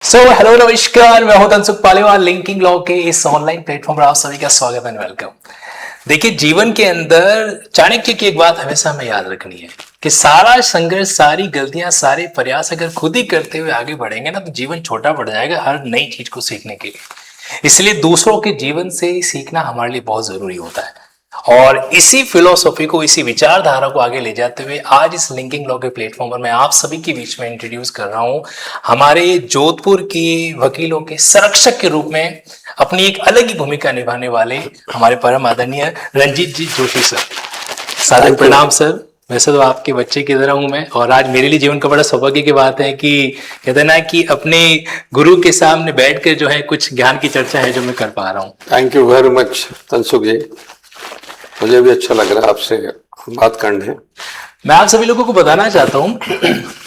Hello नमस्कार, मैं हूं तनसुख पालीवाल। लिंकिंग लॉ के इस ऑनलाइन प्लेटफॉर्म पर आप सभी का स्वागत एंड वेलकम। देखिए, जीवन के अंदर चाणक्य की एक बात हमेशा हमें याद रखनी है कि सारा संघर्ष, सारी गलतियां, सारे प्रयास अगर खुद ही करते हुए आगे बढ़ेंगे ना, तो जीवन छोटा पड़ जाएगा हर नई चीज को सीखने के लिए। इसलिए दूसरों के जीवन से सीखना हमारे लिए बहुत जरूरी होता है। और इसी फिलोसॉफी को, इसी विचारधारा को आगे ले जाते हुए आज इस लिंकिंग लॉ के प्लेटफॉर्म पर मैं आप सभी के बीच में इंट्रोड्यूस कर रहा हूं हमारे जोधपुर के वकीलों के संरक्षक के रूप में अपनी एक अलग ही भूमिका निभाने वाले हमारे परम आदरणीय रंजीत जी जोशी सर। सादर प्रणाम सर। वैसे तो आपके बच्चे की तरह हूं मैं, और आज मेरे लिए जीवन का बड़ा सौभाग्य की बात है कि कहते ना कि अपने गुरु के सामने बैठकर जो है कुछ ज्ञान की चर्चा है जो मैं कर पा रहा हूँ। Thank you very much Tansukh ji, मुझे भी अच्छा लग रहा है आपसे बात करने। मैं आप सभी लोगों को बताना चाहता हूं,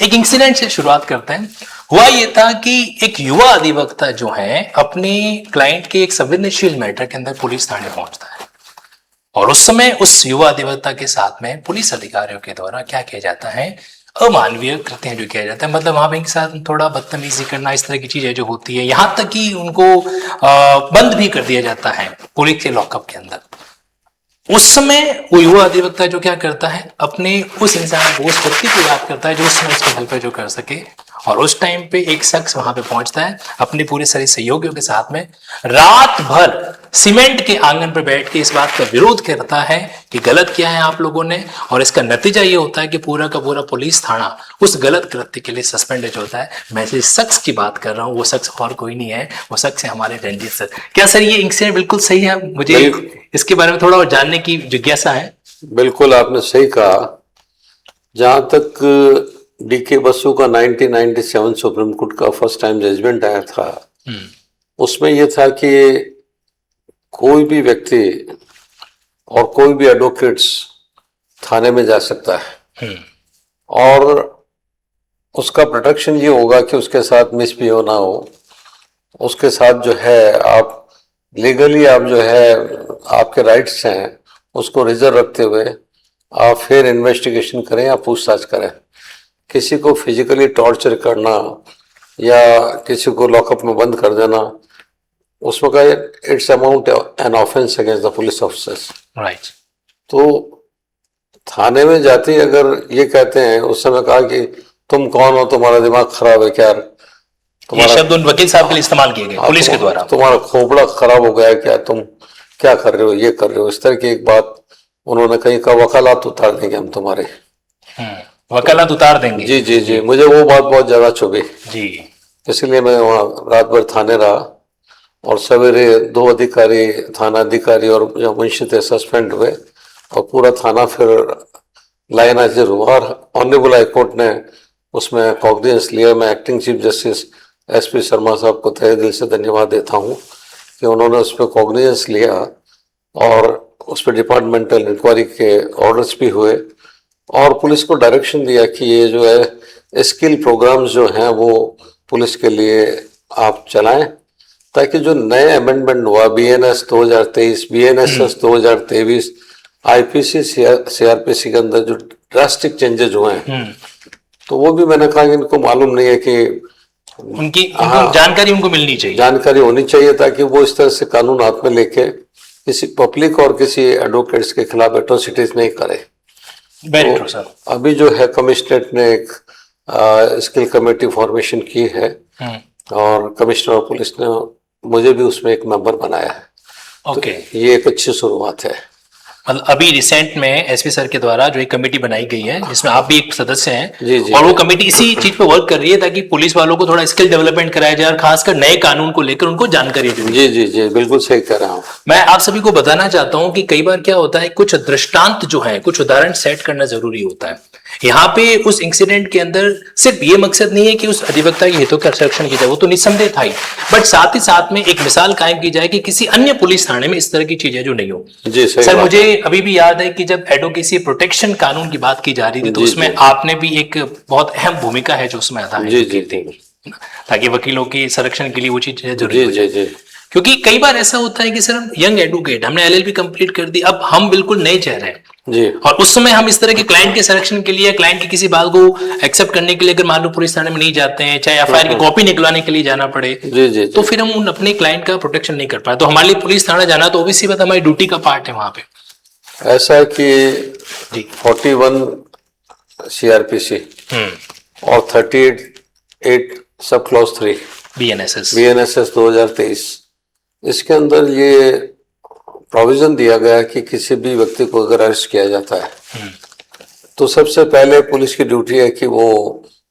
एक इंसिडेंट से शुरुआत करते हैं। हुआ ये था कि एक युवा अधिवक्ता जो है अपने क्लाइंट के एक संवेदनशील मैटर के अंदर पुलिस थाने पहुंचता है, और उस समय उस युवा अधिवक्ता के साथ में पुलिस अधिकारियों के द्वारा क्या किया जाता है, अमानवीय कृत्य जो किया जाता है। मतलब वहां पे इनके साथ थोड़ा बदतमीजी करना, इस तरह की चीजें जो होती है, यहां तक कि उनको बंद भी कर दिया जाता है पुलिस के लॉकअप के अंदर। उस समय वो युवा अधिवक्ता जो क्या करता है, अपने उस इंसान को, उस व्यक्ति को याद करता है जो उस समय उसकी हेल्प जो कर सके, और उस टाइम पे एक शख्स वहां पे पहुंचता है अपने पूरे सारे सहयोगियों के साथ में। रात भर सीमेंट के आंगन पर बैठ के इस बात का विरोध करता है कि गलत किया है आप लोगों ने, और इसका नतीजा ये होता है कि पूरा का पूरा पुलिस थाना उस गलत कृत्य के लिए सस्पेंडेड होता है। मैं जिस शख्स की बात कर रहा हूँ वो शख्स और कोई नहीं है, वो शख्स है हमारे रंजीत सर। क्या सर ये इंसिडेंट बिल्कुल सही है? मुझे इसके बारे में थोड़ा और जानने की जिज्ञासा है। बिल्कुल आपने सही कहा। जहां तक डीके बसु का 1997 सुप्रीम कोर्ट का फर्स्ट टाइम जजमेंट आया था, उसमें यह था कि कोई भी व्यक्ति और कोई भी एडवोकेट्स थाने में जा सकता है, और उसका प्रोटेक्शन ये होगा कि उसके साथ मिसबिहेव ना हो, उसके साथ जो है आप लीगली आप जो है आपके राइट्स हैं उसको रिजर्व रखते हुए आप फिर इन्वेस्टिगेशन करें या पूछताछ करें। किसी को फिजिकली टॉर्चर करना या किसी को लॉकअप में बंद कर देना, उसमें का it's amount an offence against the police officers. Right. तो थाने में जाते ही अगर ये कहते हैं, उस समय कहा कि तुम कौन हो, तुम्हारा दिमाग खराब है क्या, ये शब्द उन वकील साहब के लिए इस्तेमाल किए गए पुलिस के द्वारा, तुम्हारा खोपड़ा खराब हो गया क्या, तुम क्या कर रहे हो, ये कर रहे हो, इस तरह की एक बात उन्होंने कहीं का, वकालत उतार देंगे हम तुम्हारे। वकालत उतार देंगे। जी जी जी, मुझे वो बात बहुत ज्यादा चुभी जी, इसलिए मैं वहाँ रात भर थाने रहा, और सवेरे 2 अधिकारी, थाना अधिकारी और जो मुंशी थे सस्पेंड हुए, और पूरा थाना फिर लाइन हाजिर हुआ, और ऑनरेबल हाई कोर्ट ने उसमें कॉग्निजेंस लिया। मैं acting chief justice SP Sharma साहब को तहे दिल से धन्यवाद देता हूँ कि उन्होंने उस पर कॉग्निजेंस लिया, और उस पर डिपार्टमेंटल इंक्वायरी के ऑर्डर्स भी हुए, और पुलिस को डायरेक्शन दिया कि ये जो है स्किल प्रोग्राम्स जो हैं वो पुलिस के लिए आप चलाएं, ताकि जो नए अमेंडमेंट हुआ BNS 2023, BNSS 2023, IPC CRPC के अंदर जो ड्रास्टिक चेंजेस हुए हैं, तो वो भी मैंने कहा कि इनको मालूम नहीं है कि उनकी जानकारी उनको मिलनी चाहिए, जानकारी होनी चाहिए, ताकि वो इस तरह से कानून हाथ में लेके किसी पब्लिक और किसी एडवोकेट्स के खिलाफ एट्रोसिटीज नहीं करे। तो अभी जो है कमिश्नरेट ने एक स्किल कमेटी फॉर्मेशन की है, और कमिश्नर और पुलिस ने मुझे भी उसमें एक मेंबर बनाया है। तो ये एक अच्छी शुरुआत है। मतलब अभी रिसेंट में SP सर के द्वारा जो एक कमेटी बनाई गई है जिसमें आप भी एक सदस्य हैं, जी जी, और वो कमेटी इसी चीज पे वर्क कर रही है ताकि पुलिस वालों को थोड़ा स्किल डेवलपमेंट कराया जाए, और खासकर नए कानून को लेकर उनको जानकारी दी। जी जी जी, बिल्कुल सही कह रहा हूँ। मैं आप सभी को बताना चाहता हूं कि कई बार क्या होता है, कुछ दृष्टांत जो है, कुछ उदाहरण सेट करना जरूरी होता है। यहाँ पे उस इंसिडेंट के अंदर सिर्फ ये मकसद नहीं है कि उस अधिवक्ता के हितों का संरक्षण किया जाए, वो तो निस्संदेह था ही, बट साथ ही साथ में एक मिसाल कायम की जाए कि किसी अन्य पुलिस थाने में इस तरह की चीजें जो नहीं हो। जी सर, मुझे अभी भी याद है कि जब एडवोकेसी प्रोटेक्शन कानून की बात की जा रही थी, तो उसमें आपने भी एक बहुत अहम भूमिका है जो उसमें अदा है, ताकि वकीलों के संरक्षण के लिए वो चीज जरूरी हो जाए। क्योंकि कई बार ऐसा होता है कि सर हम यंग एडवोकेट, हमने LLB कंप्लीट कर दी, अब हम बिल्कुल नए चेहरे हैं, जी और उस समय हम इस तरह के क्लाइंट के सिलेक्शन के लिए, क्लाइंट की किसी बात को एक्सेप्ट करने के लिए अगर मान लो पुलिस थाने में नहीं जाते हैं, चाहे एफआईआर की कॉपी निकलवाने के लिए जाना पड़े, जी जी तो फिर हम उन अपने क्लाइंट का प्रोटेक्शन नहीं कर पाए। तो हमारे लिए पुलिस थाना जाना तो ऑब्वियसली बात हमारी ड्यूटी का पार्ट है वहां पे। ऐसा है कि जी 41 सीआरपीसी और 38 सब क्लॉज 3 बीएनएसएस 2023, इसके अंदर ये प्रोविजन दिया गया है कि किसी भी व्यक्ति को अगर अरेस्ट किया जाता है तो सबसे पहले पुलिस की ड्यूटी है कि वो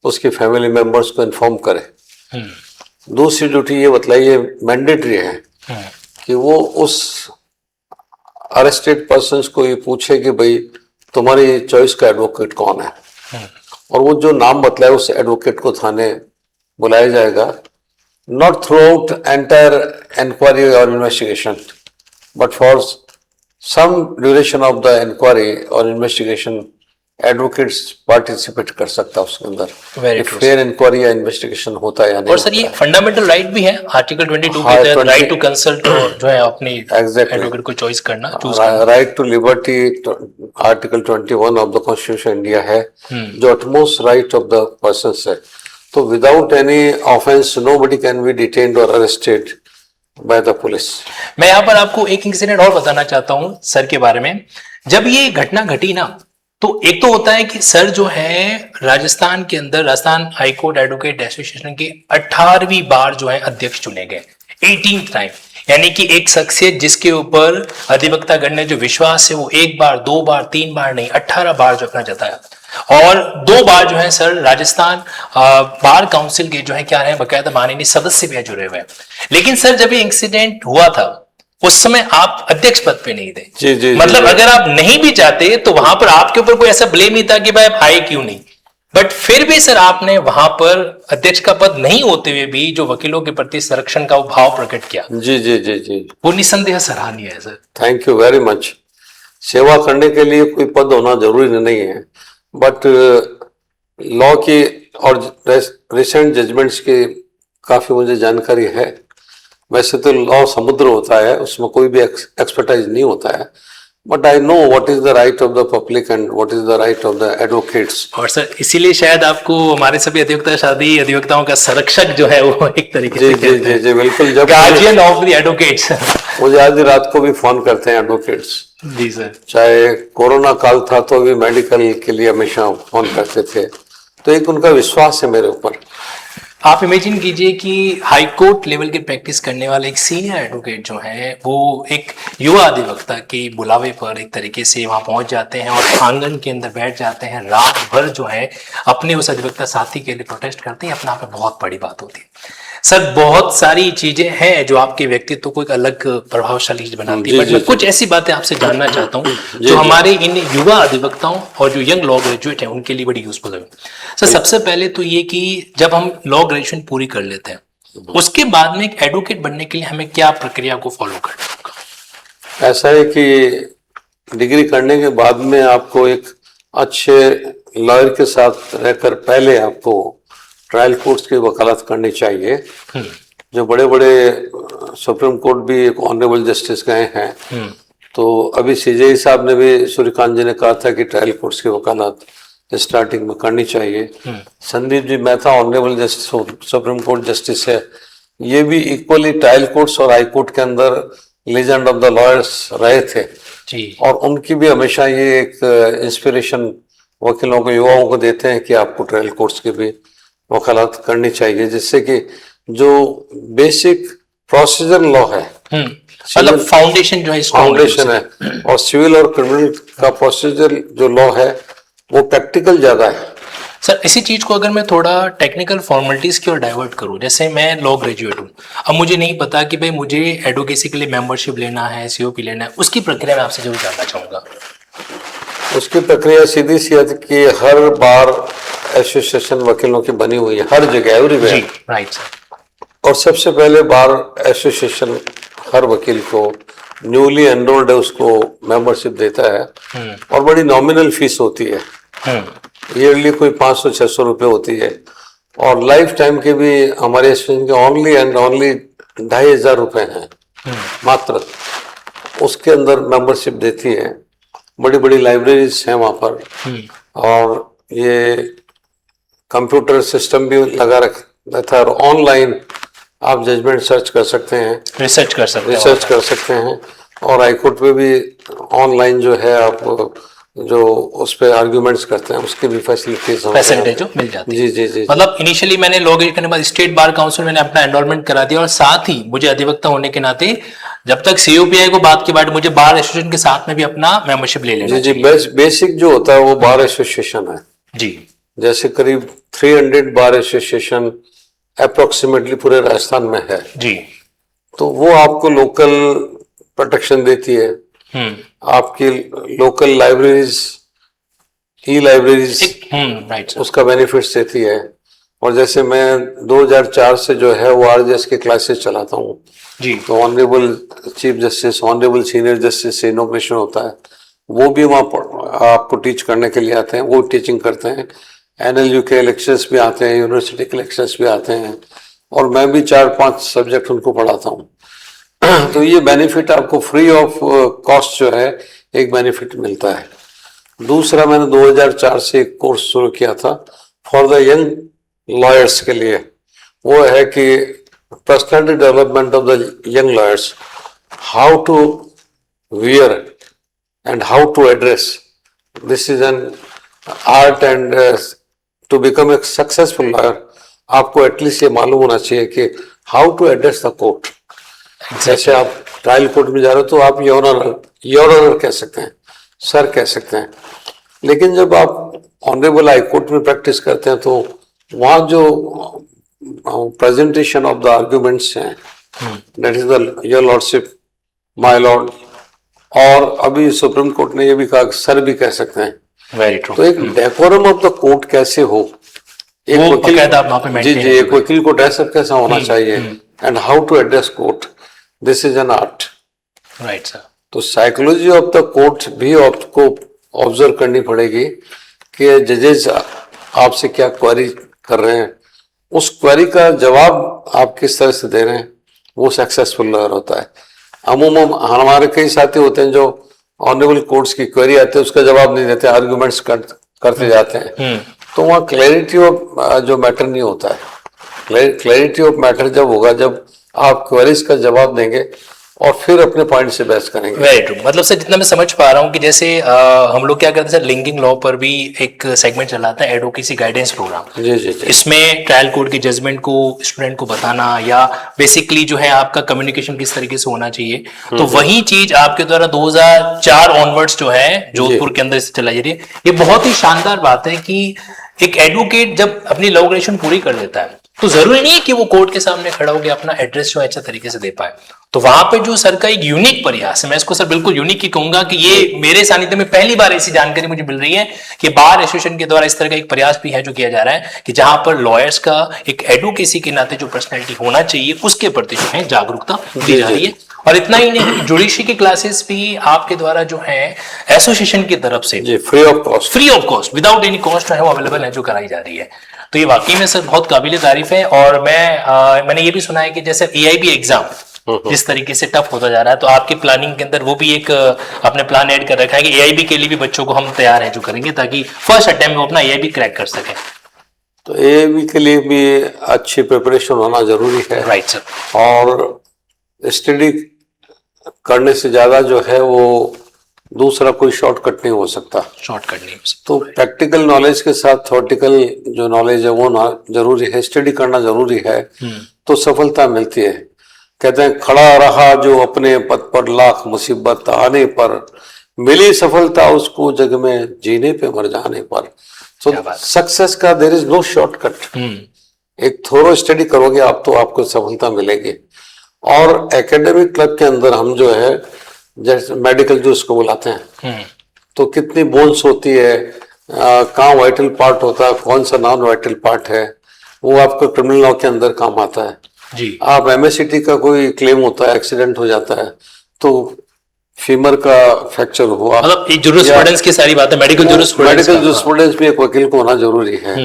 उसके फैमिली मेंबर्स को इन्फॉर्म करे। दूसरी ड्यूटी ये बतलाइए, मैंडेटरी है कि वो उस अरेस्टेड पर्सन्स को ये पूछे कि भाई तुम्हारी चॉइस का एडवोकेट कौन है, और वो जो नाम बतलाए उस एडवोकेट को थाने बुलाया जाएगा। Not throughout entire inquiry और investigation, but for some duration of the inquiry और इन्वेस्टिगेशन एडवोकेट्स पार्टिसिपेट कर सकता है उसके अंदर, फेयर इंक्वायरी या इन्वेस्टिगेशन होता है या नहीं। और सर ये फंडामेंटल राइट भी है आर्टिकल 22 के तहत, राइट टू कंसल्ट जो है अपनी एडवोकेट को चॉइस करना, right to liberty article 21 of the constitution India है, जो utmost right of the person है। तो without any offence nobody can be detained और अरेस्टेड बाय द पुलिस। मैं यहाँ पर आपको एक इंसिडेंट और बताना चाहता हूँ सर के बारे में। जब ये घटना घटी ना, तो एक तो होता है कि सर जो है राजस्थान के अंदर राजस्थान हाईकोर्ट एडवोकेट एसोसिएशन के 18वीं बार जो है अध्यक्ष चुने गए, 18th टाइम, यानी कि एक शख्सियत जिसके ऊपर अधिवक्तागण ने जो विश्वास है वो एक बार, दो बार, तीन बार नहीं, 18 बार जो अपना जताया। और 2 बार जो है सर राजस्थान बार काउंसिल के जो है क्या है बकायदा माननीय सदस्य भी जुड़े हुए हैं। लेकिन सर जब ये इंसिडेंट हुआ था उस समय आप अध्यक्ष पद पे नहीं थे। जी जी मतलब जी, अगर आप नहीं भी जाते तो वहां पर आपके ऊपर कोई ऐसा ब्लेम नहीं था कि भाई आप आए क्यों नहीं, बट फिर भी सर आपने वहां पर अध्यक्ष का पद नहीं होते हुए भी जो वकीलों के प्रति संरक्षण का वो भाव प्रकट किया, जी जी जी जी, वो निसंदेह सराहनीय है sir. Thank you very much. सेवा करने के लिए कोई पद होना जरूरी नहीं है, बट लॉ की और रिसेंट जजमेंट्स की काफी मुझे जानकारी है। वैसे तो लॉ समुद्र होता है, उसमें कोई भी एक्सपर्टाइज नहीं होता है, but I know what is the right of the public and what is the right of the advocates. और सर इसीलिए शायद आपको हमारे सभी अधिवक्ताओं का संरक्षक जो है वो एक तरीके जी से जी जी जी बिल्कुल। जब गार्जियन ऑफ द एडवोकेट्स मुझे आधी रात को भी फोन करते हैं एडवोकेट्स, जी सर, चाहे कोरोना काल था तो भी मेडिकल के लिए हमेशा फोन करते थे, तो एक उनका विश्वास है मेरे ऊपर। आप इमेजिन कीजिए कि हाई कोर्ट लेवल की प्रैक्टिस करने वाले एक सीनियर एडवोकेट जो है वो एक युवा अधिवक्ता के बुलावे पर एक तरीके से वहां पहुंच जाते हैं और आंगन के अंदर बैठ जाते हैं, रात भर जो है अपने उस अधिवक्ता साथी के लिए प्रोटेस्ट करते हैं, अपने आप में बहुत बड़ी बात होती है। सर बहुत सारी चीजें हैं जो आपके व्यक्तित्व को एक अलग प्रभावशाली बनाती है, बट मैं कुछ ऐसी बातें आपसे जानना चाहता हूँ जो हमारे इन युवा अधिवक्ताओं और जो यंग लॉ ग्रेजुएट हैं उनके लिए बड़ी यूजफुल है। सर सबसे पहले तो ये कि जब हम लॉ ग्रेजुएशन पूरी कर लेते हैं उसके बाद में एक एडवोकेट बनने के लिए हमें क्या प्रक्रिया को फॉलो करना होगा? ऐसा है कि डिग्री करने के बाद में आपको एक अच्छे लॉयर के साथ रहकर पहले आपको ट्रायल कोर्ट्स की वकालत करनी चाहिए। जो बड़े बड़े सुप्रीम कोर्ट भी एक ऑनरेबल जस्टिस गए हैं, तो अभी सीजेई साहब ने भी, सूर्यकांत जी ने कहा था कि ट्रायल कोर्ट्स की वकालत स्टार्टिंग में करनी चाहिए। Sandeep ji Mehta honourable justice Supreme Court justice है, ये भी इक्वली ट्रायल कोर्ट्स और हाई कोर्ट के अंदर लेजेंड ऑफ द लॉयर्स रहे थे जी। और उनकी भी हमेशा ये एक इंस्पिरेशन वकीलों को, युवाओं को देते हैं कि आपको ट्रायल कोर्ट्स की भी वकालत करनी चाहिए, जिससे कि जो बेसिक प्रोसीजर लॉ है, मतलब फाउंडेशन जो है फाउंडेशन है, और सिविल और क्रिमिनल का प्रोसीजर जो लॉ है वो प्रैक्टिकल ज्यादा है। सर इसी चीज को अगर मैं थोड़ा टेक्निकल फॉर्मेलिटीज की ओर डाइवर्ट करूं, जैसे मैं लॉ ग्रेजुएट हूं, अब मुझे नहीं पता कि भाई मुझे एडवोकेसी के लिए मेंबरशिप लेना है, सीओपी लेना है, उसकी प्रक्रिया मैं आपसे जरूर जानना चाहूंगा। उसकी प्रक्रिया सीधी सी है कि हर बार एसोसिएशन वकीलों की बनी हुई है हर जगह, एवरीवेयर, राइट सर। और सबसे पहले बार एसोसिएशन हर वकील को न्यूली एनरोल्ड है उसको मेंबरशिप देता है और बड़ी नॉमिनल फीस होती है, ईयरली कोई 500-600 रुपये होती है, और लाइफ टाइम के भी हमारे एसोसिएशन के ओनली एंड ओनली 2500 रुपये हैं मात्र, उसके अंदर मेंबरशिप देती है। बड़ी बड़ी लाइब्रेरीज हैं वहाँ पर, और ये कंप्यूटर सिस्टम भी लगा रहता है, और ऑनलाइन आप जजमेंट सर्च कर सकते हैं, रिसर्च कर सकते हैं। और हाईकोर्ट में भी ऑनलाइन जो है आप जो उस पे आर्ग्यूमेंट्स करते हैं उसकी भी फैसिलिटीज जो मिल जाती है। जी। मतलब इनिशियली मैंने लॉग इन करने के बाद स्टेट बार काउंसिल मैंने अपना एनरोलमेंट करा दिया, और साथ ही मुझे अधिवक्ता होने के नाते जब तक COPI को बात के बाद मुझे बार एसोसिएशन के साथ में भी अपना मेंबरशिप ले लेना जी। बेसिक जो होता है वो बार एसोसिएशन है जी। जैसे करीब 300 बार एसोसिएशन अप्रोक्सीमेटली पूरे राजस्थान में है जी। तो वो आपको लोकल प्रोटेक्शन देती है, आपकी लोकल लाइब्रेरीज, ई लाइब्रेरीज राइट उसका बेनिफिट्स देती है। और जैसे मैं 2004 से जो है वो RJS के क्लासेस चलाता हूँ जी। तो honourable chief justice, honourable senior justice से इनॉग्रेशन होता है, वो भी वहाँ आपको टीच करने के लिए आते हैं, वो टीचिंग करते हैं। NLU के लेक्चर्स भी आते हैं, यूनिवर्सिटी के लेक्चर्स भी आते हैं, और मैं भी 4-5 सब्जेक्ट उनको पढ़ाता हूँ। तो ये बेनिफिट आपको फ्री ऑफ कॉस्ट जो है एक बेनिफिट मिलता है। दूसरा मैंने 2004 से एक कोर्स शुरू किया था फॉर द यंग लॉयर्स के लिए, वो है कि personality development of the young lawyers, how to wear and how to address, this is an art, and to become a successful lawyer आपको एटलीस्ट ये मालूम होना चाहिए कि how to address the court. जैसे आप ट्रायल कोर्ट में जा रहे हो तो आप योर ऑनर कह सकते हैं, सर कह सकते हैं, लेकिन जब आप ऑनरेबल हाई कोर्ट में प्रैक्टिस करते हैं तो वहाँ जो प्रेजेंटेशन ऑफ द आर्ग्यूमेंट्स हैं, that is the your lordship, my Lord, और अभी सुप्रीम कोर्ट ने ये भी कहा सर भी कह सकते हैं। Very true. तो एक डेकोरम ऑफ द कोर्ट कैसे हो, एक वकील, एक वकील को ड्रेसअप कैसा होना चाहिए, and how to address court, this is an art. Right sir. तो साइकोलॉजी ऑफ द कोर्ट भी आपको ऑब्जर्व करनी पड़ेगी कि जजेस आपसे क्या क्वेरी कर रहे हैं, उस क्वेरी का जवाब आप किस तरह से दे रहे हैं, वो सक्सेसफुल लॉयर होता है। अमूमन हमारे कई साथी होते हैं जो ऑनरेबल कोर्ट्स की क्वेरी आती है उसका जवाब नहीं देते, आर्ग्यूमेंट्स करते जाते हैं, तो वहाँ क्लैरिटी ऑफ जो मैटर नहीं होता है। क्लैरिटी ऑफ मैटर जब होगा जब आप क्वेरीज का जवाब देंगे और फिर अपने पॉइंट से बहस करेंगे। Very true. मतलब सर जितना मैं समझ पा रहा हूँ कि जैसे हम लोग क्या करते हैं सर, लिंकिंग लॉ पर भी एक सेगमेंट चलाता है एडवोकेसी गाइडेंस प्रोग्राम। जी। इसमें ट्रायल कोर्ट के जजमेंट को स्टूडेंट को बताना, या बेसिकली जो है आपका कम्युनिकेशन किस तरीके से होना चाहिए, तो वही चीज आपके द्वारा 2004 ऑनवर्ड्स जो है जोधपुर के अंदर चलाई जा रही है। ये बहुत ही शानदार बात है कि एक एडवोकेट जब अपनी लॉ ग्रेजुएशन पूरी कर लेता है तो जरूरी नहीं है कि वो कोर्ट के सामने खड़ा होकर अपना एड्रेस जो अच्छा तरीके से दे पाए। तो वहां पे जो सर का एक यूनिक प्रयास है, मैं इसको सर बिल्कुल यूनिक ही कहूंगा कि ये मेरे सानिध्य में पहली बार ऐसी जानकारी मुझे मिल रही है कि बार एसोसिएशन के द्वारा इस तरह का एक प्रयास भी है जो किया जा रहा है कि जहां पर लॉयर्स का एक एडवोकेसी के नाते जो पर्सनैलिटी होना चाहिए उसके प्रति जो है जागरूकता दी जा रही है। और इतना ही नहीं, जुडिशरी की क्लासेस भी आपके द्वारा जो है एसोसिएशन की तरफ से free of cost without any cost जो है वो अवेलेबल है, जो कराई जा रही है। तो ये वाकई में सर बहुत काबिल तारीफ है। और मैंने ये भी सुना है कि जैसे AIB एग्जाम जिस तरीके से टफ होता जा रहा है, तो आपकी प्लानिंग के अंदर वो भी एक आपने प्लान ऐड कर रखा है कि AIB के लिए भी बच्चों को हम तैयार हैं जो करेंगे ताकि फर्स्ट अटेम्प्ट में अपना AIB क्रैक कर सके। तो AIB के लिए भी अच्छी प्रिपरेशन होना जरूरी है। Right sir. और स्टडी करने से ज्यादा जो है वो दूसरा कोई शॉर्टकट नहीं हो सकता। तो प्रैक्टिकल नॉलेज के साथ थ्योरेटिकल जो नॉलेज है वो जरूरी है, स्टडी करना जरूरी है, तो सफलता मिलती है। कहते हैं खड़ा रहा जो अपने पद पर, लाख मुसीबत आने पर, मिली सफलता उसको जग में जीने पे मर जाने पर। तो सक्सेस का देयर इज नो शॉर्टकट। एक थोरो स्टडी करोगे आप तो आपको सफलता मिलेगी। और एकेडमिक क्लब के अंदर हम जो है जैसे मेडिकल जो उसको बुलाते हैं, तो कितनी बोन्स होती है, कहाँ वाइटल पार्ट होता है, कौन सा नॉन वाइटल पार्ट है, वो आपको क्रिमिनल लॉ के अंदर काम आता है जी। आप MSCT का कोई क्लेम होता है, एक्सीडेंट हो जाता है तो फीमर का फ्रैक्चर हुआ, मतलब जूरिस्प्रूडेंस की सारी बातें, मेडिकल जूरिस्प्रूडेंस भी एक वकील को होना जरूरी है।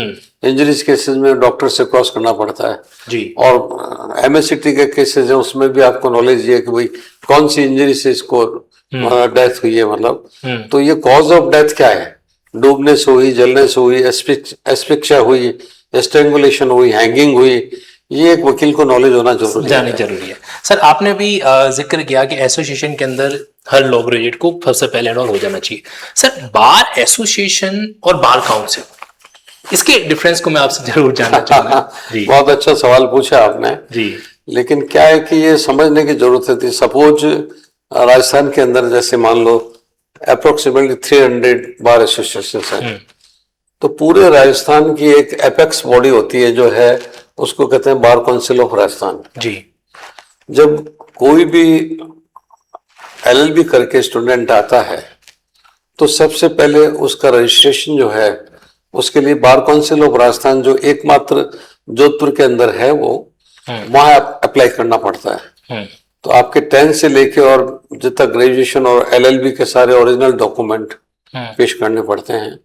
इंजरीज केसेस में डॉक्टर से क्रॉस करना पड़ता है जी। और MSCT के केसेस है उसमें भी आपको नॉलेज है कि भाई कौन सी इंजरी से इसको डेथ हुई है मतलब, तो ये कॉज ऑफ डेथ क्या है? डूबने से हुई, जलने से हुई, एस्फिक्सिया हुई, स्ट्रेंगुलेशन हुई, हैंगिंग हुई, ये एक वकील को नॉलेज होना जरूरी जानी है। जरूरी है। सर आपने भी जिक्र किया कि एसोसिएशन के अंदर हर लॉ ग्रेजुएट को सबसे पहले एनरोल हो जाना चाहिए। सर बार एसोसिएशन और बार काउंसिल, इसके डिफरेंस को मैं आपसे जरूर जानना चाहूंगा। जी बहुत अच्छा सवाल पूछा आपने जी लेकिन क्या है कि ये समझने की जरूरत थी। सपोज राजस्थान के अंदर जैसे मान लो अप्रोक्सीमेटली 300 बार एसोसिएशन हैं, तो पूरे राजस्थान की एक एपेक्स बॉडी होती है जो है, उसको कहते हैं बार काउंसिल ऑफ राजस्थान। जी जब कोई भी एलएलबी करके स्टूडेंट आता है तो सबसे पहले उसका रजिस्ट्रेशन जो है, उसके लिए बार काउंसिल ऑफ राजस्थान जो एकमात्र जोधपुर के अंदर है, वो वहां अप्लाई करना पड़ता है। तो आपके 10th से लेके और जितना ग्रेजुएशन और एलएलबी के सारे ओरिजिनल डॉक्यूमेंट पेश करने पड़ते हैं।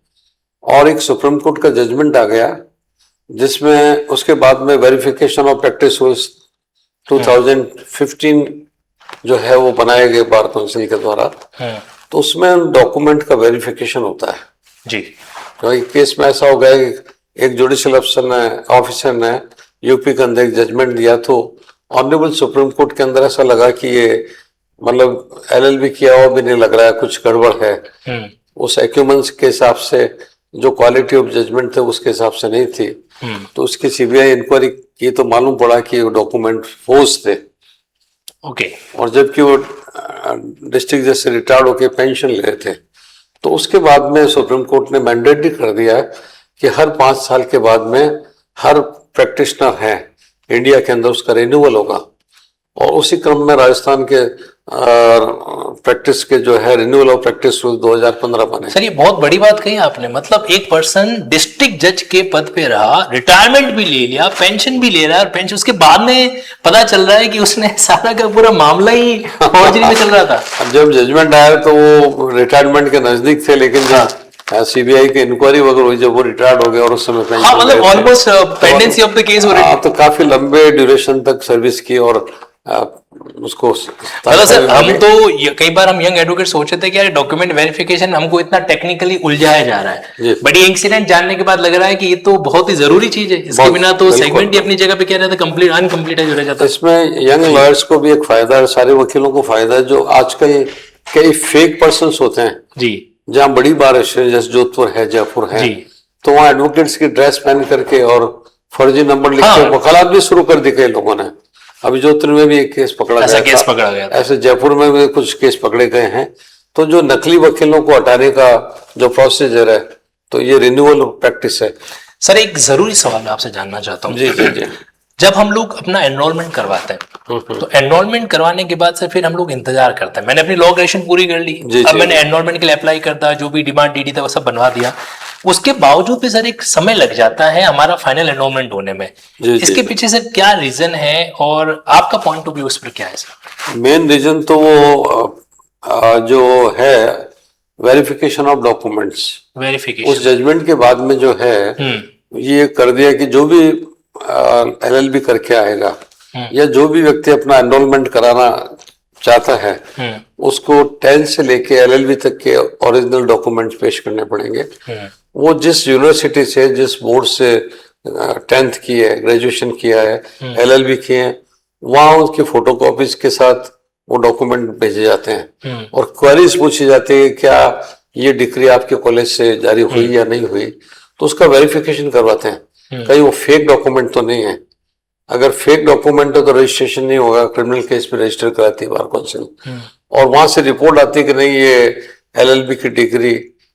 और एक सुप्रीम कोर्ट का जजमेंट आ गया जिसमें उसके बाद में वेरिफिकेशन ऑफ प्रैक्टिस रूल्स 2015 जो है वो बनाए गए बार काउंसिल के द्वारा। तो उसमें डॉक्यूमेंट का वेरिफिकेशन होता है। जी तो एक केस में ऐसा हो गया कि एक जुडिशियल ऑफिसर ने यूपी के अंदर एक जजमेंट दिया, तो ऑनरेबल सुप्रीम कोर्ट के अंदर ऐसा लगा कि ये मतलब एलएलबी किया हुआ भी नहीं लग रहा है, कुछ गड़बड़ है। उस एक्यूमेंस के हिसाब से जो क्वालिटी ऑफ जजमेंट थे उसके हिसाब से नहीं थी। तो उसकी सीबीआई इंक्वायरी की तो मालूम पड़ा कि वो डॉक्यूमेंट फोर्स थे। ओके और जबकि वो डिस्ट्रिक्ट जज से रिटायर्ड होकर पेंशन ले रहे थे। तो उसके बाद में सुप्रीम कोर्ट ने मैंडेटरी कर दिया है कि हर 5 साल के बाद में हर प्रैक्टिशनर है इंडिया के अंदर उसका रिन्यूअल होगा। और उसी क्रम में राजस्थान के प्रैक्टिस के जो है रिन्यूअल ऑफ प्रैक्टिस रूल 2015 बने। सर ये बहुत बड़ी बात कही आपने। मतलब एक पर्सन डिस्ट्रिक्ट जज के पद पे रहा, रिटायरमेंट भी ले लिया, पेंशन भी ले रहा है, और पेंशन उसके बाद में पता चल रहा है कि उसने सारा का पूरा मामला ही फौजरी में चल रहा था। जब जजमेंट आया तो वो रिटायरमेंट के नजदीक थे, लेकिन जब सीबीआई की इंक्वायरी वगैरह हुई, जब वो रिटायर्ड हो गए और उस समय पेंशन, हाँ मतलब almost pendency of the case हो रही। तो काफी लंबे ड्यूरेशन तक सर्विस की और उसको मतलब सर हम तो कई बार हम यंग एडवोकेट सोचते थे कि यार डॉक्यूमेंट वेरिफिकेशन हमको इतना टेक्निकली उलझाया जा रहा है, बट ये इंसिडेंट जानने के बाद लग रहा है कि ये तो बहुत ही जरूरी चीज है। इसके बिना तो सेगमेंट ही अपनी जगह पे क्या रहता है, कंप्लीट अनकम्प्लीट है जो रह जाता है। इसमें यंग लॉयर्स को भी एक फायदा है, सारे वकीलों को फायदा है। जो आजकल कई फेक पर्सन होते हैं जी, जहाँ बड़ी बार जैसे जोधपुर है, जयपुर है, तो वहाँ एडवोकेट्स की ड्रेस पहन करके और फर्जी नंबर लिख के वकालत भी शुरू कर दी कई लोगों ने। अभी जोधपुर में भी एक केस पकड़ा गया था। ऐसे जयपुर में भी कुछ केस पकड़े गए हैं। तो जो नकली वकीलों को हटाने का जो प्रोसीजर है, तो ये रिन्यूअल प्रैक्टिस है। सर एक जरूरी सवाल मैं आपसे जानना चाहता हूँ। जी जी जी। जब हम लोग अपना एनरोलमेंट करवाते हैं तो एनरोलमेंट करवाने के बाद से फिर हम लोग इंतजार करते हैं। मैंने अपनी लॉ ग्रेजुएशन पूरी कर ली, अब मैंने एनरोलमेंट के लिए अप्लाई करता, जो भी डिमांड डीडी था वो सब बनवा दिया। उसके बावजूद भी सर एक समय लग जाता है हमारा फाइनल एनरोलमेंट होने में। इसके पीछे सर क्या रीजन है और आपका पॉइंट ऑफ व्यू उस पर क्या है सर? मेन रीजन तो वो जो है वेरिफिकेशन ऑफ डॉक्यूमेंट्स। वेरिफिकेशन उस जजमेंट के बाद में जो है ये कर दिया कि जो भी एलएलबी करके आएगा या जो भी व्यक्ति अपना एनरोलमेंट कराना चाहता है, उसको 10 से लेके एलएलबी तक के ओरिजिनल डॉक्यूमेंट्स पेश करने पड़ेंगे। वो जिस यूनिवर्सिटी से, जिस बोर्ड से 10th की है, ग्रेजुएशन किया है, एलएलबी किए हैं, वहां उसकी फोटोकॉपीज के साथ वो डॉक्यूमेंट भेजे जाते हैं और क्वेरीज पूछी जाती है क्या ये डिग्री आपके कॉलेज से जारी हुई या नहीं हुई, तो उसका वेरिफिकेशन करवाते हैं कहीं वो फेक डॉक्यूमेंट तो नहीं है। अगर फेक डॉक्यूमेंट है तो रजिस्ट्रेशन नहीं होगा, क्रिमिनल केस में रजिस्टर कराती है बार काउंसिल, और वहां से रिपोर्ट आती है कि नहीं ये एलएलबी की डिग्री,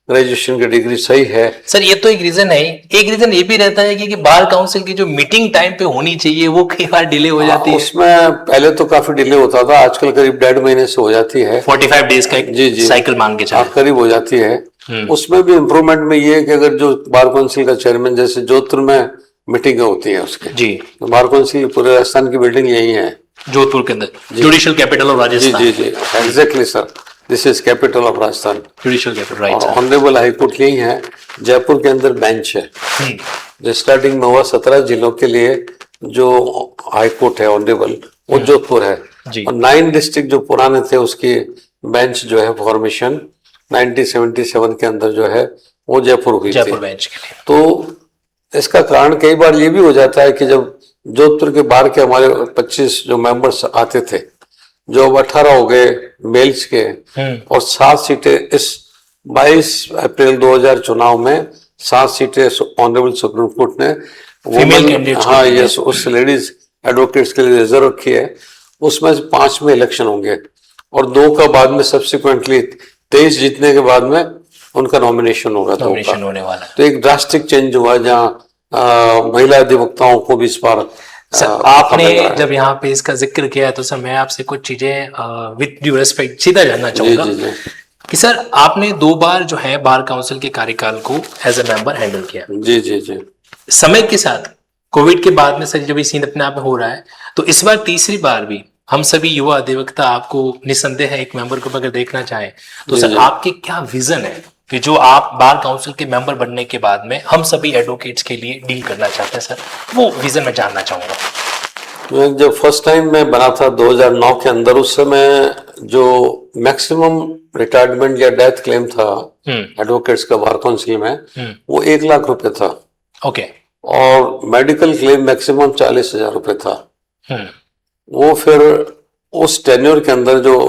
ग्रेजुएशन की डिग्री सही है। सर ये तो एक रीजन है। एक रीजन ये भी रहता है कि बार काउंसिल की जो मीटिंग टाइम पे होनी चाहिए वो कई बार डिले हो जाती है। उसमें पहले तो काफी डिले होता था, आजकल करीब 1.5 महीने से हो जाती है। 45 डेज का एक साइकिल मान के चलो करीब हो जाती है। उसमें भी इम्प्रूवमेंट में ये है कि अगर जो बार काउंसिल का चेयरमैन, जैसे जोधपुर में मीटिंग होती है उसकी जी, तो बार काउंसिल पूरे राजस्थान की बिल्डिंग यही है जोधपुर के अंदर, जुडिशियल कैपिटल ऑफ राजस्थान। जी जी जी, exactly sir, this is capital of Rajasthan, judicial capital, right. Honourable high court यही है। जयपुर के अंदर बेंच है जो स्टार्टिंग में हुआ 17 जिलों के लिए जो हाई कोर्ट है ऑनरेबल, वो जोधपुर है। और 9 डिस्ट्रिक्ट जो पुराने थे उसकी बेंच जो है फॉर्मेशन 1977 के अंदर जो है वो जयपुर हुई थी। जयपुर बेंच के लिए। तो इसका कारण कई बार ये भी हो जाता है कि जब जोधपुर के बाहर के हमारे 25 जो मेंबर्स आते थे, जो अब 18 हो गए मेल्स के, और 7 सीटें इस 22 अप्रैल 2000 चुनाव में 7 सीटें ऑनरेबल सुप्रीम कोर्ट ने फीमेल कैंडिडेट्स, हाँ यस, उस लेडीज एडवोकेट्स के लिए रिजर्व रखी है। उसमें से 5 में इलेक्शन होंगे और 2 का बाद में सब्सिक्वेंटली 23 जीतने के बाद में उनका नॉमिनेशन होगा। नॉमिनेशन होने वाला है। तो एक ड्रास्टिक चेंज हुआ जहाँ महिला अधिवक्ताओं को भी इस बार सर आपने जब यहाँ पे इसका जिक्र किया तो सर मैं आपसे कुछ चीजें विद ड्यू रेस्पेक्ट सीधा जानना चाहूंगा कि सर आपने 2 बार जो है बार काउंसिल के कार्यकाल को एज ए मेंबर हैंडल किया। जी जी जी। समय के साथ कोविड के बाद में सर जब ये सीन अपने आप में हो रहा है तो इस बार तीसरी बार भी हम सभी युवा अधिवक्ता आपको निस्संदेह है एक मेंबर को अगर देखना चाहें तो सर आपके क्या विजन है कि जो आप बार काउंसिल के मेंबर बनने के बाद में हम सभी एडवोकेट्स के लिए डील करना चाहते हैं सर, वो विजन मैं जानना चाहूंगा। जब फर्स्ट टाइम मैं बना था 2009 के अंदर, उस समय जो मैक्सिमम रिटायरमेंट या डेथ क्लेम था एडवोकेट्स का बार काउंसिल में वो 1 लाख रुपए था। ओके। और मेडिकल क्लेम मैक्सिमम 40,000 रुपए था। वो फिर उस टेन्योर के अंदर जो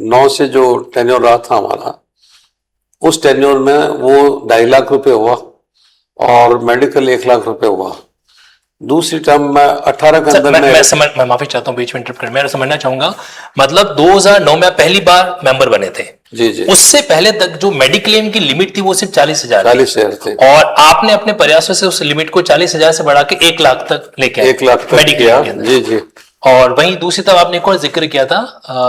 9 से जो टेन्योर रहा था हमारा, उस टेन्योर में वो 2.5 लाख रुपए हुआ और मेडिकल 1 लाख रुपए हुआ। दूसरी टर्म में 18 के अंदर मैं माफी चाहता हूँ बीच में इंटरप्ट कर, मैं समझना चाहूंगा मतलब 2009 में पहली बार मेंबर बने थे। जी जी। उससे पहले तक जो मेडिक्लेम की लिमिट थी वो सिर्फ 40,000 थे और आपने अपने प्रयासों से उस लिमिट को 40,000 से बढ़ा के 1 लाख तक लेके आए। 1 लाख तक किया। जी जी। और वहीं दूसरी तरफ आपने एक और जिक्र किया था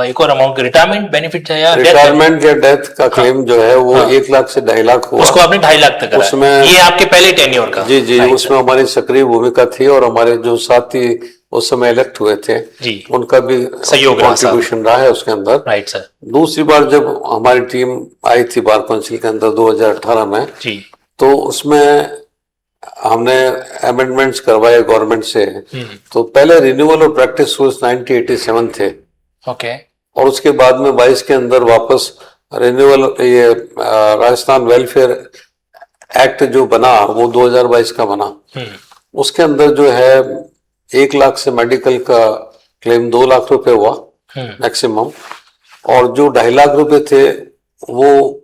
एक और अमाउंट रिटायरमेंट बेनिफिट या रिटायरमेंट या डेथ का क्लेम जो है वो 1 लाख से 2.5 लाख हुआ। उसको आपने 2.5 लाख तक उसमें ये आपके पहले टेन्योर का। जी जी। उसमें हमारी सक्रिय भूमिका थी और हमारे जो साथी उस समय इलेक्ट हुए थे जी, उनका भी सहयोग कॉन्ट्रीब्यूशन रहा है उसके अंदर। Right sir. दूसरी बार जब हमारी टीम आई थी बार काउंसिल के अंदर 2018 में जी, तो उसमें हमने अमेंडमेंट्स करवाए गवर्नमेंट से। तो पहले रिन्यूअल और प्रैक्टिस रूल्स 1987 थे। ओके। और उसके बाद में 22 के अंदर वापस रिन्यूअल ये राजस्थान वेलफेयर एक्ट जो बना वो 2022 का बना। उसके अंदर जो है 1 लाख से मेडिकल का क्लेम 2 लाख रुपए हुआ मैक्सिमम, और जो 2.5 लाख रुपए थे वो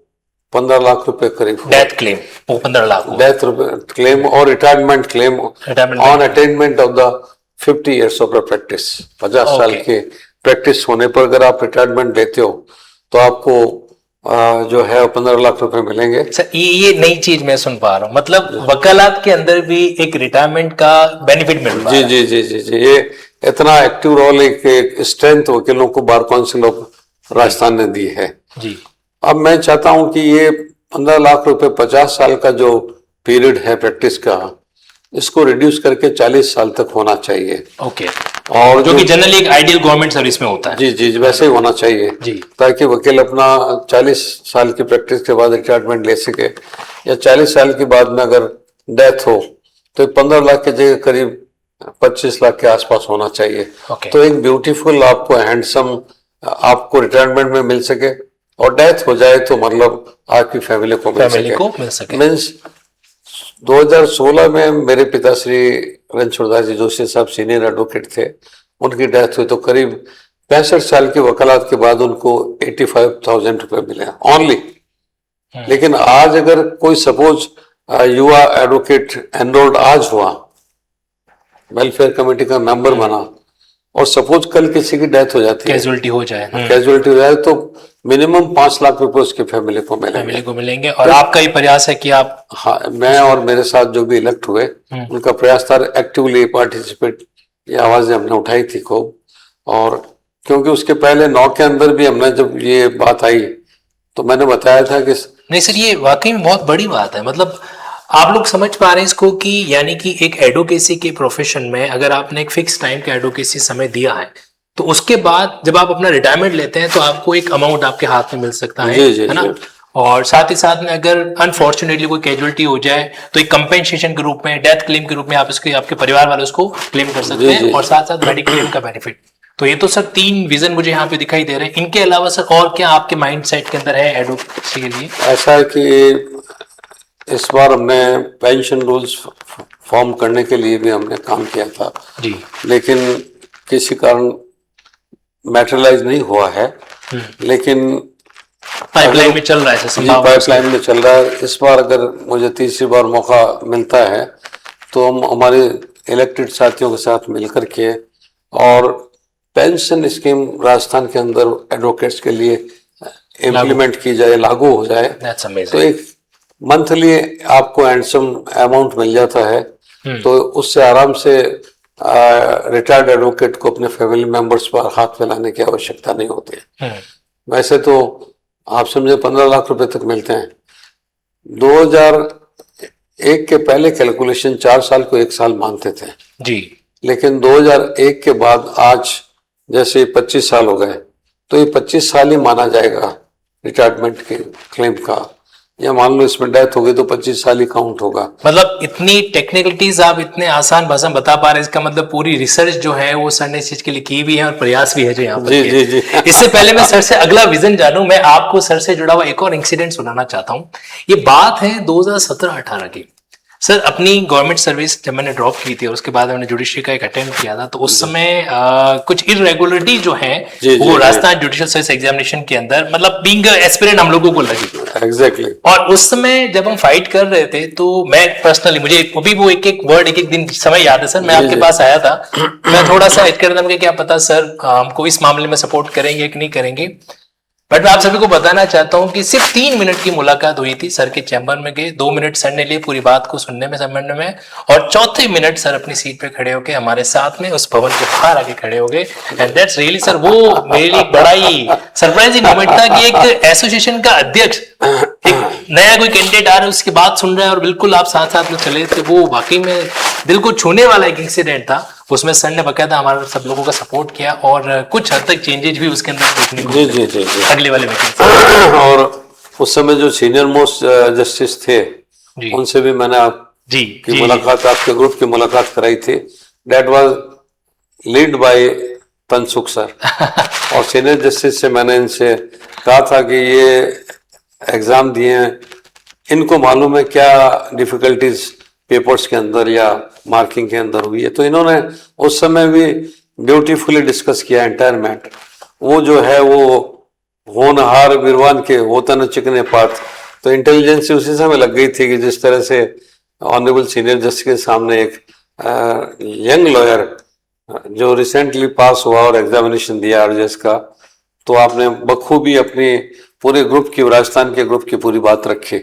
15 लाख रुपए करीब। डेथ क्लेम वो 15 लाख, डेथ क्लेम और retirement claim on attainment of the 50 years of practice. 50 साल के प्रैक्टिस होने पर अगर आप रिटायरमेंट लेते हो तो आपको जो है 15 लाख रुपए मिलेंगे। सर ये नई चीज मैं सुन पा रहा हूँ, मतलब वकालत के अंदर भी एक रिटायरमेंट का बेनिफिट मिल रहा है। जी जी जी जी। ये इतना एक्टिव रोल एक स्ट्रेंथ वकीलों को बार काउंसिल ऑफ राजस्थान ने दी है जी। अब मैं चाहता हूं कि ये 15 लाख रुपए 50 साल का जो पीरियड है प्रैक्टिस का, इसको रिड्यूस करके 40 साल तक होना चाहिए। ओके। और जो कि जनरली एक आइडियल गवर्नमेंट सर्विस में होता है। जी जी, वैसे ही होना चाहिए जी, ताकि वकील अपना 40 साल की प्रैक्टिस के बाद रिटायरमेंट ले सके, या 40 साल के बाद में अगर डेथ हो तो 15 लाख की जगह करीब 25 लाख के आसपास होना चाहिए। तो एक ब्यूटीफुल आपको हैंडसम आपको रिटायरमेंट में मिल सके, और डेथ हो जाए तो मतलब आपकी फैमिली को मिल सके। मीन्स 2016 में मेरे पिताश्री रणछोड़दास जी जोशी साहब सीनियर एडवोकेट थे, उनकी डेथ हुई तो करीब 65 साल की वकालत के बाद उनको 85,000 रुपए मिले ओनली। लेकिन आज अगर कोई सपोज युवा एडवोकेट एनरोल्ड आज हुआ, वेलफेयर कमेटी का मेंबर बना, और सपोज कल किसी की डेथ हो जाती है, कैजुअलिटी हो जाए तो मिनिमम 5 लाख रुपए उसकी फैमिली को मिलेंगे। और आपका ही प्रयास है कि आप, हाँ, मैं और मेरे साथ जो भी इलेक्ट हुए उनका प्रयास था एक्टिवली पार्टिसिपेट, ये आवाजें हमने उठाई थी खूब। और क्योंकि उसके पहले 9 के अंदर भी हमने जब ये बात आई तो मैंने बताया था कि नहीं सर, ये वाकई में बहुत बड़ी बात है। मतलब आप लोग समझ पा रहे हैं इसको कि यानी कि एक एडवोकेसी के प्रोफेशन में अगर आपने एक फिक्स टाइम का एडवोकेसी समय दिया है तो उसके बाद जब आप अपना रिटायरमेंट लेते हैं तो आपको एक अमाउंट आपके हाथ में मिल सकता है ना। और साथ ही साथ में अगर अनफॉर्चुनेटली कोई कैजुअलिटी हो जाए तो एक कंपेंसेशन के रूप में, डेथ क्लेम के रूप में आप इसके आपके परिवार वाले उसको क्लेम कर सकते हैं, और साथ साथ मेडिकल क्लेम का बेनिफिट। तो ये तो सर 3 विजन मुझे यहाँ पे दिखाई दे रहे हैं। इनके अलावा सर और क्या आपके माइंड सेट के अंदर है एडवोकेसी के लिए? ऐसा है कि इस बार हमने पेंशन रूल्स फॉर्म करने के लिए भी हमने काम किया था जी। लेकिन किसी कारण मैटेरियलाइज नहीं हुआ है। लेकिन पाइपलाइन में चल रहा है सर, पाइपलाइन में चल रहा है। इस बार अगर मुझे तीसरी बार मौका मिलता है तो हम हमारे इलेक्टेड साथियों के साथ मिलकर के और पेंशन स्कीम राजस्थान के अंदर एडवोकेट्स के लिए इम्प्लीमेंट की जाए, लागू हो जाए। That's amazing. तो एक मंथली आपको हैंडसम अमाउंट मिल जाता है। तो उससे आराम से रिटायर्ड एडवोकेट को अपने फैमिली मेंबर्स पर हाथ फैलाने की आवश्यकता नहीं होती है। वैसे तो आप समझे 15 लाख रुपए तक मिलते हैं। 2001 के पहले कैलकुलेशन 4 साल को 1 साल मानते थे जी। लेकिन 2001 के बाद आज जैसे 25 साल हो गए तो ये 25 साल ही माना जाएगा रिटायरमेंट के क्लेम का, या मान लो इसमें डेथ हो गई तो 25 साल ही काउंट होगा। मतलब इतनी टेक्निकलिटीज आप इतने आसान भाषा में बता पा रहे हैं, इसका मतलब पूरी रिसर्च जो है वो सर ने इस चीज के लिए की भी है और प्रयास भी है जो यहाँ पर जी जी जी। इससे पहले मैं सर से अगला विजन जानूं, मैं आपको सर से जुड़ा हुआ एक और इंसिडेंट सुनाना चाहता हूँ। ये बात है 2017-18 की। सर अपनी गवर्नमेंट सर्विस जब मैंने ड्रॉप की थी और उसके बाद मैंने जुडिशरी का एक अटेम्प्ट किया था, तो उस समय कुछ इरेगुलरिटी जो है वो राजस्थान जुडिशियल सर्विस एग्जामिनेशन के अंदर मतलब बीइंग एस्पिरेंट हम लोगों को लगी। एग्जैक्टली। और उस समय जब हम फाइट कर रहे थे तो मैं पर्सनली, मुझे अभी वो एक एक वर्ड एक एक दिन समय याद है सर, मैं आपके पास आया था, मैं थोड़ा सा हिट कर रहा था, क्या पता सर हमको इस मामले में सपोर्ट करेंगे कि नहीं करेंगे। बट मैं आप सभी को बताना चाहता हूं कि सिर्फ 3 मिनट की मुलाकात हुई थी। सर के चैम्बर में गए, 2 मिनट सर ने लिए पूरी बात को सुनने में समझने में, और चौथे मिनट सर अपनी सीट पे खड़े होके हमारे साथ में उस भवन के बाहर आके खड़े हो गए। एंड दैट्स रियली सर, वो मेरे लिए बड़ा ही सरप्राइजिंग मोमेंट था कि एक एसोसिएशन का अध्यक्ष एक नया कोई कैंडिडेट आ रहा है उसकी बात सुन रहा है और बिल्कुल आप साथ साथ में चले थे। वो वाकई में दिल को छूने वाला एक इंसिडेंट था। उसमें सर ने बकायदा हमारा सब लोगों का सपोर्ट किया और कुछ हद तक चेंजेस भी उसके अंदर देखने को जी अगले वाले मीटिंग। और उस समय जो सीनियर मोस्ट जस्टिस थे उनसे भी मैंने आपकी मुलाकात, आपके ग्रुप की मुलाकात कराई थी। That was lead by Tansukh sir. और सीनियर जस्टिस से मैंने इनसे कहा था कि ये एग्जाम दिए हैं, इनको मालूम है क्या डिफिकल्टीज पेपर्स के अंदर या मार्किंग के अंदर हुई है। तो इन्होंने उस समय भी ब्यूटीफुली डिस्कस किया एंटायर मैटर। वो जो है वो होनहार विरवान के होता न चिकने पात। तो इंटेलिजेंस उसी समय लग गई थी कि जिस तरह से ऑनरेबल सीनियर जस्टिस के सामने एक यंग लॉयर जो रिसेंटली पास हुआ और एग्जामिनेशन दिया आरजेएस का, तो आपने बखूबी अपनी पूरे ग्रुप की, राजस्थान के ग्रुप की पूरी बात रखी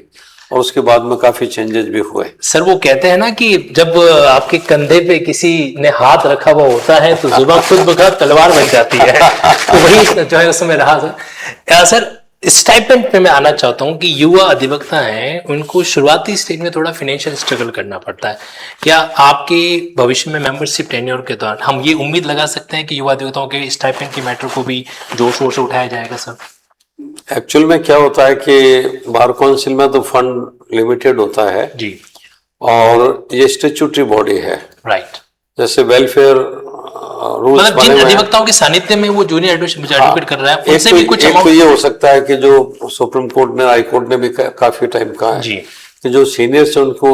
और उसके बाद में काफी चेंजेस भी हुए। सर वो कहते हैं ना कि जब आपके कंधे पे किसी ने हाथ रखा हुआ होता है तो जुबान खुद बखुद तलवार बन जाती है। तो वही जो है उसमें रहा सर। सर स्टाइपेंड पे मैं आना चाहता हूँ कि युवा अधिवक्ता हैं, उनको शुरुआती स्टेज में थोड़ा फाइनेंशियल स्ट्रगल करना पड़ता है। क्या आपके भविष्य में मेंबरशिप टेन्योर के दौरान हम ये उम्मीद लगा सकते हैं कि युवा अधिवक्ताओं के स्टाइपेंड के मैटर को भी जोर शोर से उठाया जाएगा सर? एक्चुअल में क्या होता है कि बार काउंसिल में तो फंड लिमिटेड होता है जी, और ये स्टैट्यूटरी बॉडी है। राइट। जैसे वेलफेयर रूल्स मतलब जिन अधिवक्ताओं के सानिध्य में वो जूनियर एडवोकेट कर रहा है उनसे भी कुछ एक तो ये हो सकता है कि जो सुप्रीम कोर्ट ने, हाई कोर्ट ने भी काफी टाइम कहा है जी कि जो सीनियर्स है उनको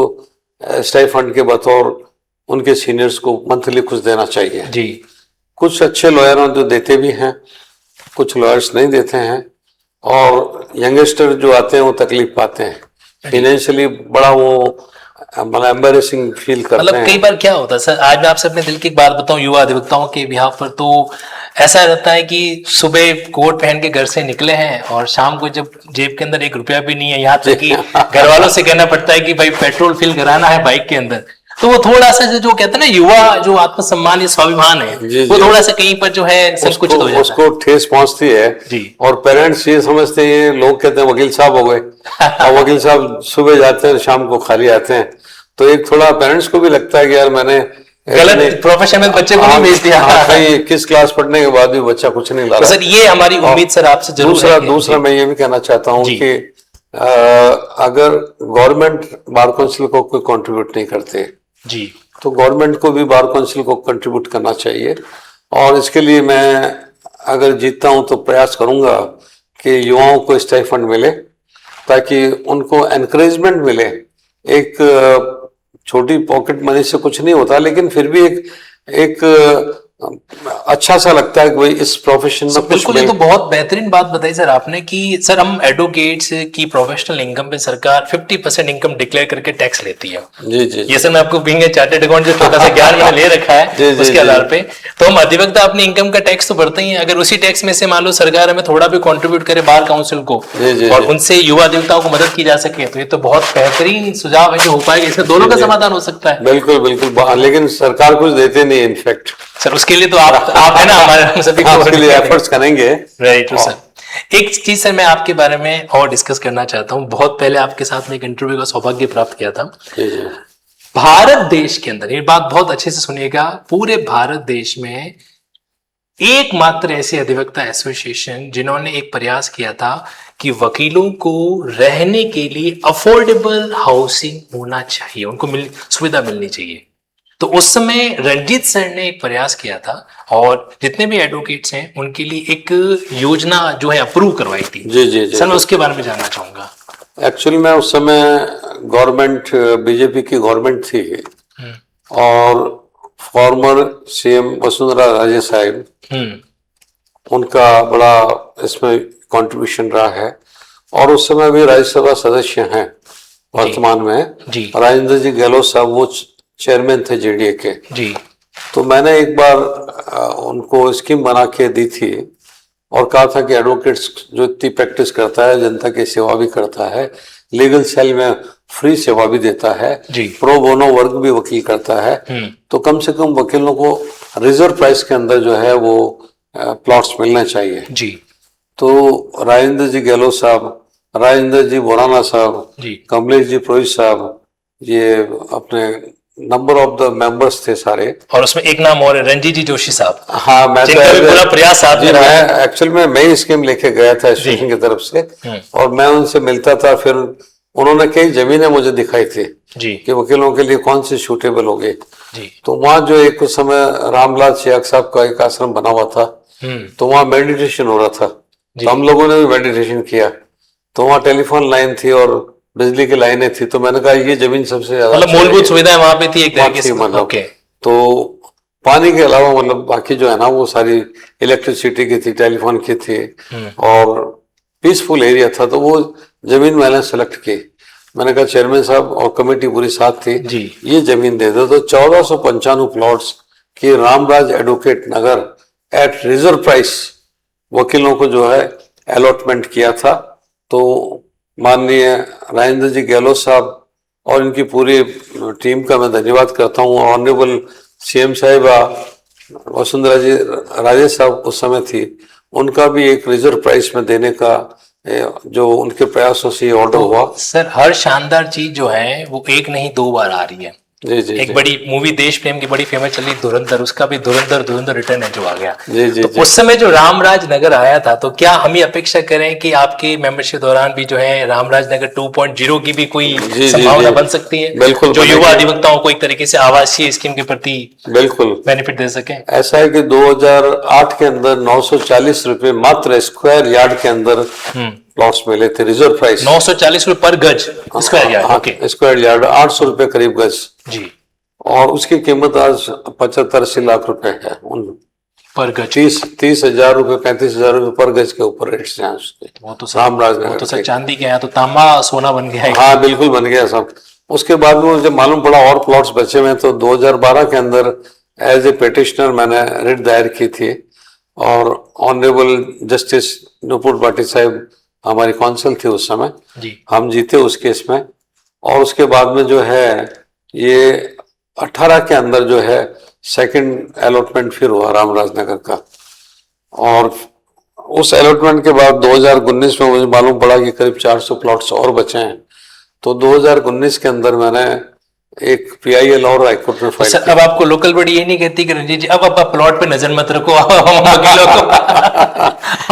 स्टाइफंड के बतौर उनके सीनियर्स को मंथली कुछ देना चाहिए जी। कुछ अच्छे लॉयर हैं जो देते भी हैं, कुछ लॉयर्स नहीं देते हैं, और यंगस्टर जो आते हैं वो तकलीफ पाते हैं फाइनेंशियली, बड़ा वो मतलब एम्बैरेसिंग फील करते मतलब हैं। कई बार क्या होता है सर, आज मैं आपसे अपने दिल की एक बात बताऊं युवा अधिवक्ताओं के बिहाफ पर, तो ऐसा रहता है कि सुबह कोट पहन के घर से निकले हैं और शाम को जब जेब के अंदर 1 रुपया भी नहीं है, यहाँ तक कि घर वालों से कहना पड़ता है कि भाई पेट्रोल फिल कराना है बाइक के अंदर, तो वो थोड़ा सा जो कहते हैं ना युवा जो आत्मसम्मान या स्वाभिमान है वो थोड़ा सा कहीं पर जो है संकुचित हो जाता है, उसको ठेस पहुंचती है जी। और पेरेंट्स ये समझते हैं, लोग कहते हैं वकील साहब हो गए और वकील साहब सुबह जाते हैं शाम को खाली आते हैं, तो एक थोड़ा पेरेंट्स को भी लगता है कि यार मैंने गलत प्रोफेशन में बच्चे को नहीं भेज दिया। कहीं किस क्लास पढ़ने के बाद भी बच्चा कुछ नहीं ला रहा। सर ये हमारी उम्मीद सर आपसे जरूर है। दूसरा मैं ये भी कहना चाहता हूँ कि अगर गवर्नमेंट बार काउंसिल को कोई कंट्रीब्यूट नहीं करते जी, तो गवर्नमेंट को भी बार काउंसिल को कंट्रीब्यूट करना चाहिए और इसके लिए मैं अगर जीतता हूं तो प्रयास करूंगा कि युवाओं को स्टाइफंड मिले, ताकि उनको एनकरेजमेंट मिले। एक छोटी पॉकेट मनी से कुछ नहीं होता, लेकिन फिर भी एक अच्छा सा लगता है कि भाई इस प्रोफेशन में कुछ बिल्कुल, ये तो बहुत बेहतरीन बात बताई सर आपने कि सर हम एडवोकेट्स की प्रोफेशनल इनकम पे सरकार 50% इनकम डिक्लेयर करके टैक्स लेती है। जी जी ये सर मैं आपको बीइंग ए चार्टर्ड अकाउंट जो छोटा सा ज्ञान मैंने ले रखा है जी, उसके जी। आधार पे, तो हम अधिवक्ता अपनी इनकम का टैक्स तो भरते ही हैं। अगर उसी टैक्स में से मान लो सरकार हमें थोड़ा भी कंट्रीब्यूट करे बार काउंसिल को जी, जी, और जी। उनसे युवा अधिवक्ताओं को मदद की जा सके, तो ये तो बहुत बेहतरीन सुझाव है जो हो पाएगा। इसमें दोनों का समाधान हो सकता है। बिल्कुल बिल्कुल, लेकिन सरकार कुछ देते नहीं इनफैक्ट। सर उसके लिए तो आप है ना, हमारे हम सभी को उसके लिए एफर्ट्स करेंगे। Right sir. एक चीज सर मैं आपके बारे में और डिस्कस करना चाहता हूँ। बहुत पहले आपके साथ में एक इंटरव्यू का सौभाग्य प्राप्त किया था। जी जी भारत देश के अंदर, ये बात बहुत अच्छे से सुनिएगा, पूरे भारत देश में एकमात्र ऐसी अधिवक्ता एसोसिएशन जिन्होंने एक प्रयास किया था कि वकीलों को रहने के लिए अफोर्डेबल हाउसिंग होना चाहिए, उनको सुविधा मिलनी चाहिए। तो उस समय रंजीत सर ने एक प्रयास किया था और जितने भी एडवोकेट्स हैं उनके लिए एक योजना जो है अप्रूव करवाई थी। जी जी जी। सर मैं उसके बारे में जानना चाहूंगा। एक्चुअली मैं उस समय गवर्नमेंट, बीजेपी की गवर्नमेंट थी और फॉर्मर सीएम वसुंधरा राजे साहब, उनका बड़ा इसमें कंट्रीब्यूशन रहा है। और उस समय भी राज्यसभा सदस्य हैं वर्तमान में जी राजेंद्र जी गहलोत साहब, वो चेयरमैन थे जेडीए के। जी तो मैंने एक बार उनको स्कीम बना के दी थी और कहा था कि एडवोकेट्स जो इतनी प्रैक्टिस करता है, जनता की सेवा भी करता है, लीगल सेल में फ्री सेवा भी देता है, जी। प्रो बोनो वर्क भी वकील करता है, तो कम से कम वकीलों को रिजर्व प्राइस के अंदर जो है वो प्लॉट्स मिलने चाहिए। जी तो राजेंद्र जी गहलोत साहब, राजेंद्र जी बोराना साहब, जी कमलेश जी पुरोहित साहब, ये अपने नंबर ऑफ द मेंबर्स थे सारे। और उसमें एक नाम और है, रणजीत जी जोशी साहब। हाँ, मैं जिनका भी पूरा प्रयास साथ में रहा है। मैं एक्चुअल में मैं ही स्कीम लेके गया था एसोसिएशन की तरफ से और मैं उनसे मिलता था। फिर उन्होंने कई जमीनें मुझे दिखाई थी जी कि वकीलों के लिए कौन सी सूटेबल होगी। जी तो वहाँ जो एक उस समय रामलाल चियाक साहब का एक आश्रम बना हुआ था, तो वहाँ मेडिटेशन हो रहा था। तो हम लोगों ने भी मेडिटेशन किया। तो वहाँ टेलीफोन लाइन थी और बिजली की लाइनें थी। तो मैंने कहा ये जमीन सबसे ज्यादा मतलब मूलभूत सुविधाएं वहां पे थी एक तरीके से। मतलब ओके। तो पानी के अलावा मतलब बाकी जो है ना वो सारी इलेक्ट्रिसिटी की थी, टेलीफोन की थी और पीसफुल एरिया था। तो वो जमीन मैंने सेलेक्ट की। मैंने कहा चेयरमैन साहब और कमेटी पूरी साथ थी जी। ये जमीन दे दो। तो 1495 प्लॉट्स की रामराज एडवोकेट नगर एट रिजर्व प्राइस वकीलों को जो है अलॉटमेंट किया था। तो माननीय राजेंद्र जी गहलोत साहब और इनकी पूरी टीम का मैं धन्यवाद करता हूँ। ऑनरेबल सीएम साहिबा वसुंधरा जी राजे साहब उस समय थी, उनका भी एक रिजर्व प्राइस में देने का जो उनके प्रयासों से ऑर्डर हुआ। सर हर शानदार चीज जो है वो एक नहीं दो बार आ रही है। जी जी एक जी। बड़ी मूवी देश प्रेम की बड़ी फेमस चली धुरंधर, उसका भी धुरंधर रिटर्न है जो आ गया। जी जी तो जी। उस समय जो रामराज नगर आया था, तो क्या हम ये अपेक्षा करें कि आपके मेंबरशिप दौरान भी जो है रामराज नगर 2.0 की भी कोई जी, संभावना जी। बन सकती है? बिल्कुल जो बनेगी। युवा अधिवक्ताओं को एक तरीके से आवासीय स्कीम के प्रति बिल्कुल बेनिफिट दे सके। ऐसा है कि 2008 के अंदर 940 रुपए मात्र स्क्वायर यार्ड के अंदर प्लॉट्स मिले थे, रिजर्व प्राइस 940 रुपए पर गज square yard. Okay square yard 800 रुपए करीब गज। जी। और उसकी कीमत आज 75-80 लाख रुपए है। उन पर गज 30,000 रुपए 35,000 रुपए पर गज के ऊपर रेट्स हैं उसके। वो तो सर रामराज वो तो नगर सर के। चांदी के यहाँ तो तांबा सोना बन गया है। हाँ बिल्कुल बन गया सब। उसके बाद में मुझे मालूम पड़ा और प्लॉट्स बचे हुए हैं। तो 2012 के अंदर एज ए पिटिशनर मैंने रिट दायर की थी और ऑनरेबल जस्टिस नुपुर भाटी साहब हमारी काउंसिल थी उस समय, जी हम जीते उस केस में। और उसके बाद में जो है ये 18 के अंदर जो है सेकंड अलॉटमेंट फिर हुआ रामराज नगर का। और उस अलॉटमेंट के बाद 2019 में मुझे मालूम पड़ा कि करीब 400 प्लॉट्स और बचे हैं। तो 2019 के अंदर मैंने एक PIL और हाईकोर्ट में फाइल सर अब आपको लोकल बॉडी ये नहीं कहती कि रंजीत जी अब आप प्लॉट पे नजर मत रखो, हम वकीलों को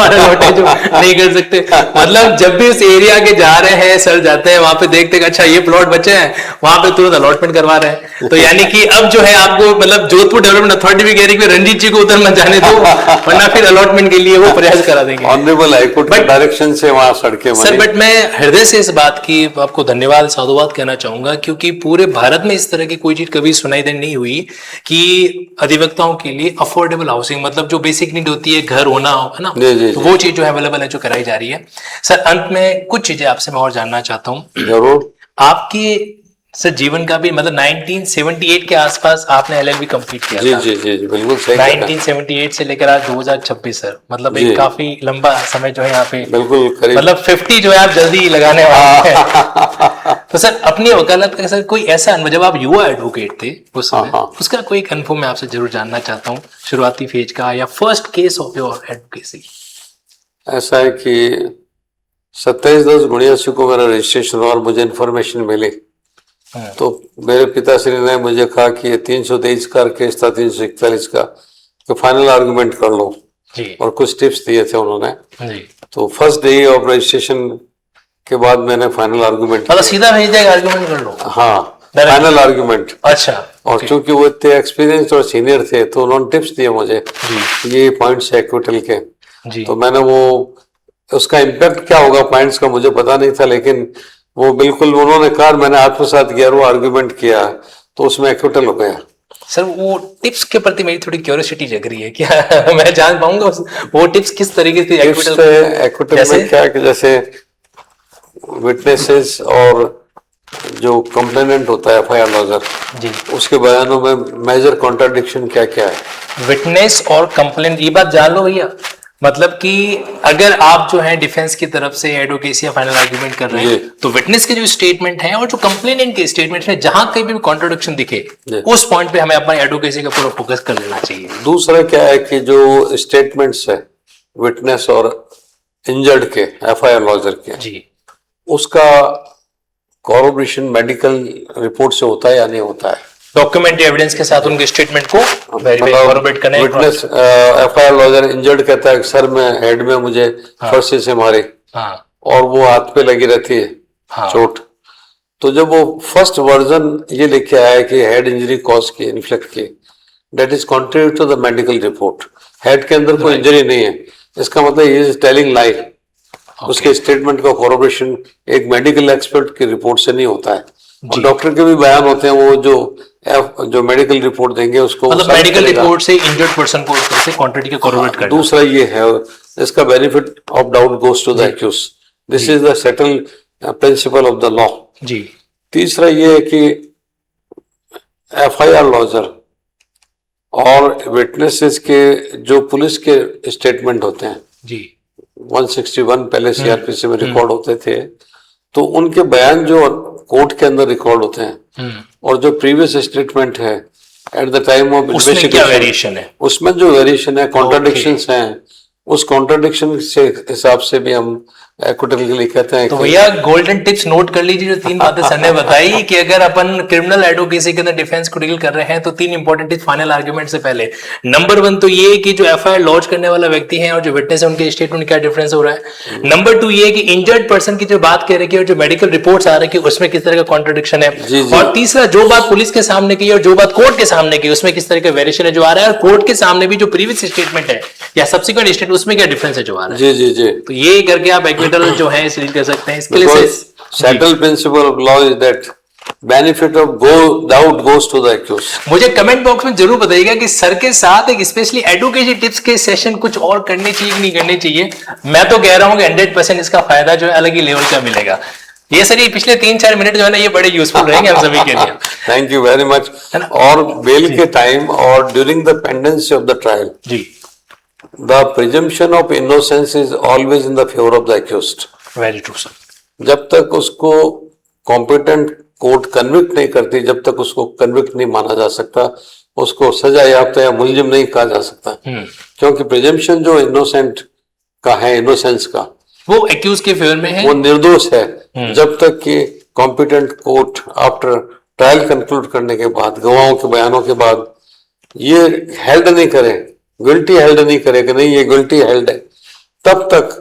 और अलॉटेज नहीं कर सकते। मतलब जब भी उस एरिया के जा रहे हैं, सर जाते हैं वहां पे देखते हैं अच्छा ये प्लॉट बचे हैं, वहां पे तुरंत अलॉटमेंट करवा रहे हैं। तो यानी कि अब जो है आपको मतलब जोधपुर डेवलपमेंट अथॉरिटी भी कह रही है कि रंजीत जी को उधर मत जाने दो, वरना फिर अलॉटमेंट के लिए वो प्रयास करा देंगे। ऑनरेबल हाईकोर्ट के डायरेक्शन से वहां सड़कें सर बनी। बट मैं हृदय से इस बात की आपको धन्यवाद साधुवाद कहना चाहूंगा, क्योंकि पूरे भारत में इस तरह की कोई चीज कभी सुनाई देनी नहीं हुई कि अधिवक्ताओं के लिए अफोर्डेबल हाउसिंग, मतलब जो बेसिक नीड होती है घर होना, है ना, जी, जी, तो जी। वो चीज जो है अवेलेबल है, जो कराई जा रही है। सर अंत में कुछ चीजें आपसे मैं और जानना चाहता हूँ। जरूर। आपके सर जीवन का भी मतलब 1978 के आसपास आपने LLB कंप्लीट किया जी था। जी जी जी बिल्कुल सही कहा। 1978 से लेकर आज 2026 सर, मतलब जी। एक काफी लंबा समय जो है यहाँ पे, बिल्कुल करीब। मतलब 50 जो है आप जल्दी लगाने वाले हैं। तो सर अपनी वकालत का सर कोई ऐसा अनुभव, जब आप युवा एडवोकेट थे उस समय, हाँ। उसका कोई एक अनुभव मैं आपसे जरूर जानना चाहता हूँ, शुरुआती फेज का या first case of your advocacy. ऐसा है कि 27/10/79 को मेरा रजिस्ट्रेशन हुआ और मुझे इन्फॉर्मेशन मिली, तो मेरे पिताश्री ने मुझे कहा कि ये 323 का केस था, 341 का, तो फाइनल आर्गुमेंट कर लो, जी और कुछ टिप्स दिए थे उन्होंने। जी, तो फर्स्ट डे ऑफ रजिस्ट्रेशन के बाद मैंने फाइनल आर्गुमेंट मतलब सीधा भेज देगा आर्गुमेंट कर लो। हाँ, Direct? Final argument. अच्छा, और चूंकि वो इतने एक्सपीरियंस और सीनियर थे तो उन्होंने टिप्स दिए मुझे, ये पॉइंट्स है एक्विटल के। जी तो मैंने वो, उसका इम्पैक्ट क्या होगा पॉइंट्स का मुझे पता नहीं था, लेकिन वो बिल्कुल उन्होंने कहा, मैंने आत्मसात किया, वो आर्गुमेंट किया, तो उसमें एक्विटल हो गया। सर वो टिप्स के प्रति मेरी थोड़ी क्यूरियोसिटी जग रही है, क्या मैं जान पाऊंगा वो टिप्स किस तरीके से एक्विटल में क्या है कि जैसे विटनेसेस और जो कंप्लेनेंट होता है FIR लॉजर, जी, उसके बयानों में मेजर कॉन्ट्राडिक्शन क्या क्या है। विटनेस और कंप्लेंट, ये बात जान लो भैया, मतलब कि अगर आप जो है डिफेंस की तरफ से एडवोकेसी या फाइनल आर्गुमेंट कर रहे हैं, तो विटनेस के जो स्टेटमेंट है और जो कंप्लेनेंट के स्टेटमेंट है, जहां कहीं भी कॉन्ट्राडिक्शन दिखे, उस पॉइंट पे हमें अपनी एडवोकेसी का पूरा फोकस कर लेना चाहिए। दूसरा क्या है कि जो स्टेटमेंट्स है विटनेस और इंजर्ड के FIR लॉजर के, जी, उसका कॉरोबरेशन मेडिकल रिपोर्ट से होता है या नहीं होता है। डॉक्यूमेंट्री एविडेंस के साथ उनके स्टेटमेंट को वेरीफाई कॉरोबरेट करने। विटनेस FIR लॉजर इंजर्ड कहता है सर में हेड में मुझे फरसे से मारे, हाँ, और वो हाथ पे लगी रहती है हाँ, चोट। तो जब वो फर्स्ट वर्जन ये लिखे आया है कि हेड इंजरी कॉज की, इन्फ्लिक्ट की, that is contrary to the medical report. Head के अंदर कोई इंजरी नहीं है, इसका मतलब ही इज टेलिंग लाई। उसके स्टेटमेंट का कॉरोबरेशन एक मेडिकल एक्सपर्ट की रिपोर्ट से नहीं होता है। और डॉक्टर के भी बयान होते हैं, वो जो मेडिकल रिपोर्ट देंगे उसको, मतलब मेडिकल रिपोर्ट से इंजर्ड पर्सन को से कॉन्ट्रेडी के कॉरोबरेट करना। दूसरा ये है, इसका benefit of doubt goes to the accused, this is the settled principle of the law. जी, तीसरा ये है कि FIR लॉजर और विटनेसेस के जो पुलिस के स्टेटमेंट होते हैं, जी, 161 पहले CRPC में रिकॉर्ड होते थे, तो उनके बयान जो कोर्ट के अंदर रिकॉर्ड होते हैं, और जो प्रीवियस स्टेटमेंट है एट द टाइम ऑफ उसमें क्या वेरिएशन है, उसमें जो वेरिएशन है, कॉन्ट्राडिक्शंस हैं, उस कॉन्ट्राडिक्शन से हिसाब से भी हम एक्विटल के लिए कहते हैं। तो भैया गोल्डन टिप्स नोट कर लीजिए, जो 3 बातें सर ने बताई कि अगर अपन क्रिमिनल एडवोकेसी के अंदर डिफेंस को डील कर रहे हैं तो 3 इंपॉर्टेंट टिप्स फाइनल आर्गुमेंट से पहले। नंबर 1 तो ये कि जो FIR लॉन्च करने वाला व्यक्ति है और जो विटनेस है उनके स्टेटमेंट क्या डिफरेंस हो रहा है। नंबर 2 ये कि इंजर्ड पर्सन की जो बात कह रही है और जो मेडिकल रिपोर्ट्स आ रही है उसमें किस तरह का कॉन्ट्रडिक्शन है। और तीसरा, जो बात पुलिस के सामने की और जो बात कोर्ट के सामने की उसमें किस तरह का वेरिएशन है जो आ रहा है, और कोर्ट के सामने भी जो प्रीवियस स्टेटमेंट है या सब्सिक्वेंट स्टेटमेंट उसमें क्या डिफरेंस है जो आ रहा है। जी जी जी, तो ये करके आप एक्विटल जो है इसे कर सकते हैं। इसके लिए settle principle of law is that benefit of doubt goes to the accused. मुझे कमेंट बॉक्स में जरूर बताइएगा कि सर के साथ एक स्पेशली एडवोकेसी टिप्स के सेशन कुछ और करने चाहिए कि नहीं करने चाहिए। मैं तो कह रहा हूं कि 100% इसका फायदा जो है अलग ही लेवल का मिलेगा। ये सर, ये पिछले 3-4 मिनट जो है ना, ये बड़े यूजफुल रहेंगे हम सभी के लिए। Thank you very much. और बेल के टाइम और during the pendency of the trial, जी, the presumption of innocence is always in the favor of the accused. Very true sir. जब तक उसको कॉम्पिटेंट कोर्ट कन्विक्ट नहीं करती, जब तक उसको कन्विक्ट नहीं माना जा सकता, उसको सजा याफ्ता या मुलजिम नहीं कहा जा सकता। क्योंकि प्रिजम्पशन जो इनोसेंट का है, इनोसेंस का, वो एक्यूज के फेवर में है, वो निर्दोष है जब तक कि competent court after trial conclude करने के बाद, गवाहों के बयानों के बाद ये हेल्ड नहीं करे, गिल्टी हेल्ड नहीं करे कि नहीं ये गिल्टी हेल्ड है, तब तक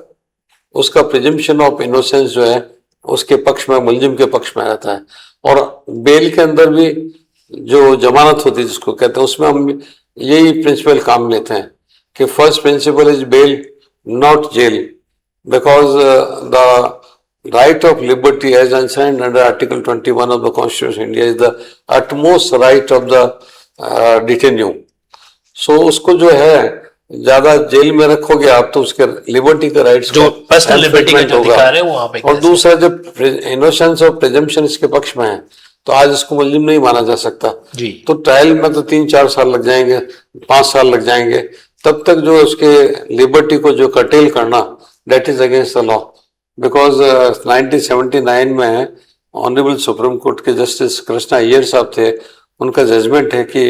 उसका प्रिजम्पशन ऑफ इनोसेंस जो है उसके पक्ष में, मुलजिम के पक्ष में रहता है। और बेल के अंदर भी जो जमानत होती है जिसको कहते हैं, उसमें हम यही प्रिंसिपल काम लेते हैं कि first principle is bail not jail, because the right of liberty as enshrined under Article 21 of the Constitution of India is the utmost right of the detainee. So उसको जो है ज्यादा जेल में रखोगे आप तो उसके लिबर्टी के राइट्स जो पर्सनल लिबर्टी का जो अधिकार है वो वहां पे। और दूसरा जब इनोसेंस और प्रिजम्पशन इसके पक्ष में है तो आज इसको मुलजिम नहीं माना जा सकता जी। तो ट्रायल में तो 3-4 साल लग जाएंगे, 5 साल लग जाएंगे, तब तक जो उसके लिबर्टी को जो कर्टेल करना that is against the law. Because 1979 में ऑनरेबल सुप्रीम कोर्ट के जस्टिस कृष्णा अय्यर साहब थे, उनका जजमेंट है कि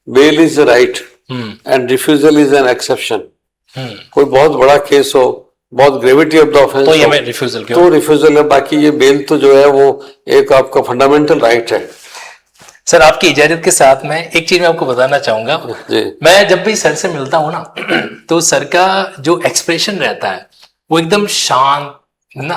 bail is right and refusal is an exception. कोई बहुत बड़ा केस हो, बहुत ग्रेविटी ऑफ द ऑफेंस तो ये रिफ्यूजल तो रिफ्यूजल है, बाकी ये बेल तो जो है वो एक आपका फंडामेंटल राइट है। सर आपकी इजाजत के साथ में एक चीज मैं आपको बताना चाहूंगा, मैं जब भी सर से मिलता हूं ना तो सर का जो एक्सप्रेशन रहता है वो एकदम शांत ना,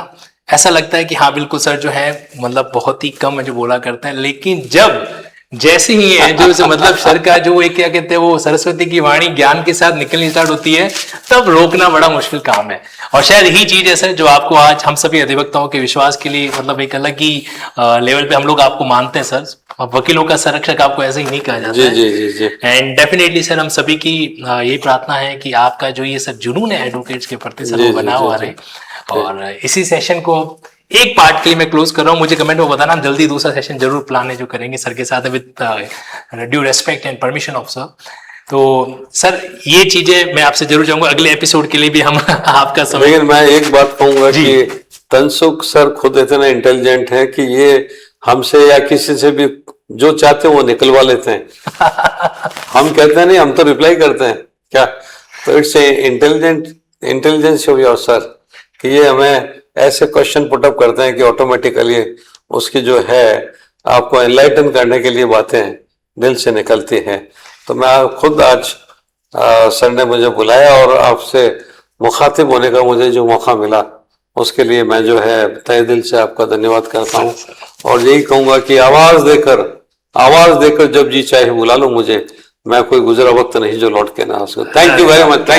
ऐसा लगता है कि हाँ बिल्कुल सर जो है मतलब बहुत ही कम जो बोला करते हैं, लेकिन जब जैसे ही है जो मतलब सर का जो एक क्या कहते हैं वो सरस्वती की वाणी ज्ञान के साथ निकलनी स्टार्ट होती है तब रोकना बड़ा मुश्किल काम है। और शायद यही चीज है सर जो आपको आज हम सभी अधिवक्ताओं के विश्वास के लिए मतलब एक अलग ही लेवल पे हम लोग आपको मानते हैं सर। वकीलों का संरक्षक आपको ऐसे ही नहीं कहा जाता है। जी। एंड डेफिनेटली सर हम सभी की यही प्रार्थना है कि आपका जो ये सर जुनून है एडवोकेट्स के प्रति सर वो बना हुआ रहे। और इसी सेशन को एक पार्ट के लिए मैं क्लोज कर रहा हूँ, मुझे कमेंट में बताना, हम जल्दी दूसरा सेशन जरूर प्लान है जो करेंगे सर के साथ with due respect and permission of sir. तो सर ये चीजें मैं आपसे जरूर चाहूंगा अगले एपिसोड के लिए भी हम आपका समय। लेकिन मैं एक बात कहूंगा कि तनसुख सर खुद इतने इंटेलिजेंट हैं कि ये हमसे या किसी से भी जो चाहते हैं वो निकलवा लेते हैं। हम कहते हैं नहीं, हम तो रिप्लाई करते हैं क्या, तो it's intelligence of your sir कि ये हमें ऐसे क्वेश्चन पुटअप करते हैं कि ऑटोमेटिकली उसकी जो है आपको एनलाइटन करने के लिए बातें दिल से निकलती हैं। तो मैं खुद आज सर ने मुझे बुलाया और आपसे मुखातिब होने का मुझे जो मौका मिला उसके लिए मैं जो है तहे दिल से आपका धन्यवाद करता हूँ और यही कहूँगा कि आवाज देकर जब जी चाहे बुला लो मुझे, मैं कोई गुजरा वक्त नहीं जो लौट के ना आ सकूं। Thank you very much,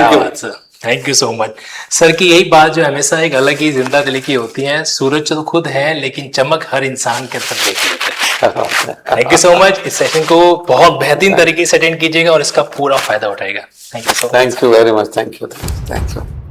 thank you so much sir की यही बात जो हमेशा एक अलग ही जिंदा दिली की होती है, सूरज तो खुद है लेकिन चमक हर इंसान के अंदर देख लेते हैं। थैंक यू सो मच, इस सेशन को बहुत बेहतरीन तरीके से अटेंड कीजिएगा और इसका पूरा फायदा उठाएगा। Thank you so much, thank you very much, thank you.